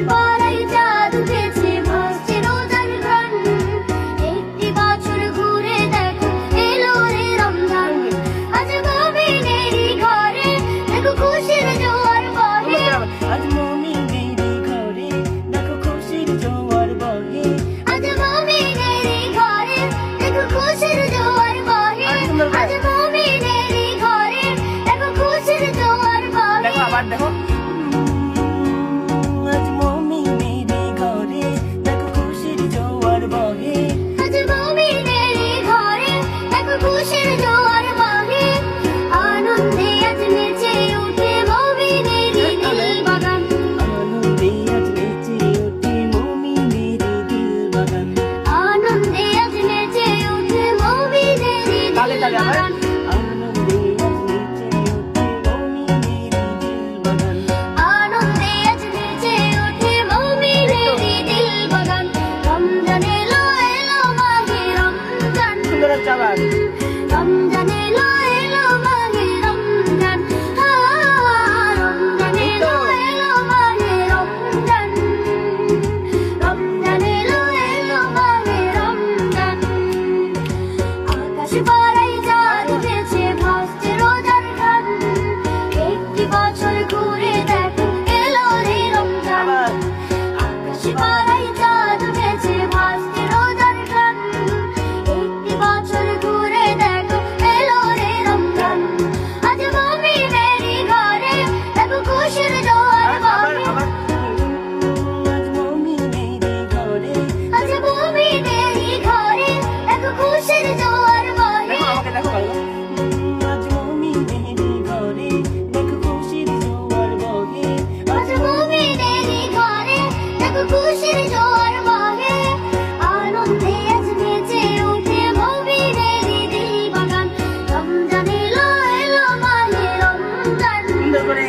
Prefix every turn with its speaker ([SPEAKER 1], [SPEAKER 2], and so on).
[SPEAKER 1] পাড়ায় চাঁদ উঠেছে, ভাসছে রোজার গান। একটি বছর ঘুরে দেখো, এলো রে রমজান। আজ মুমিনেরই ঘরে দেখো খুশির জোয়ার বহে।
[SPEAKER 2] আজ মুমিনেরই ঘরে দেখো খুশির জোয়ার বহে।
[SPEAKER 1] আজ মুমিনেরই ঘরে দেখো খুশির জোয়ার বহে। আজ মুমিনেরই ঘরে দেখো খুশির জোয়ার বহে।
[SPEAKER 2] দেখো আবার দেখো। আজ মুমিনেরই ঘরে দেখো খুশির জোয়ার বহে।
[SPEAKER 1] আজ মুমিনেরই ঘরে দেখো খুশির জোয়ার বহে। আনন্দে আজ নেচে উঠে মুমিনেরই দিল বাগান।
[SPEAKER 2] আনন্দে আজ নেচে ওঠে মুমিনেরই দিল বাগান।
[SPEAKER 1] আনন্দে আজ নেচে উঠে মুমিনেরই
[SPEAKER 2] তালে
[SPEAKER 1] দিল
[SPEAKER 2] তালে আবার।
[SPEAKER 1] বাগান।
[SPEAKER 2] আনন্দে আজ নেচে ওঠে মুমিনেরই দিল বাগান।
[SPEAKER 1] আনন্দে আজ নেচে ওঠে মুমিনেরই দিল বাগান। রমজান এলো এলো মাহে রমজান।
[SPEAKER 2] সুন্দর হচ্ছে আবার।
[SPEAKER 1] রমজান এলো এলো মাহে রমজান। রমজান এলো এলো মাহে রমজান। রমজান এলো এলো মাহে রমজান। আকাশ পাড়ায় চাঁদ উঠেছে, ভাসছে রোজার গান। একটি বছর ঘুরে দেখো, এলো রে রমজান।
[SPEAKER 2] আবার।
[SPEAKER 1] আকাশ পাড়ায় চাঁদ উঠেছে, ভাসছে রোজার গান। একটি বছর ঘুরে দেখো, এলো রে রমজান। আজ মুমিনেরই ঘরে দেখো খুশির জোয়ার
[SPEAKER 2] আবার
[SPEAKER 1] বহে।
[SPEAKER 2] আবার। আজ মুমিনেরই ঘরে
[SPEAKER 1] আজ মুমিনেরই ঘরে দেখো খুশির জোয়ার বহে।
[SPEAKER 2] দেখো আমাকে দেখো ভালো। আজ মুমিনেরই ঘরে দেখো খুশির জোয়ার বহে।
[SPEAKER 1] আজ মুমিনেরই ঘরে দেখো খুশির জোয়ার বহে। আনন্দে আজ নেচে উঠে মুমিনেরই দিল বাগান। রমজান এলো এলো মাহে রমজান।
[SPEAKER 2] সুন্দর করে।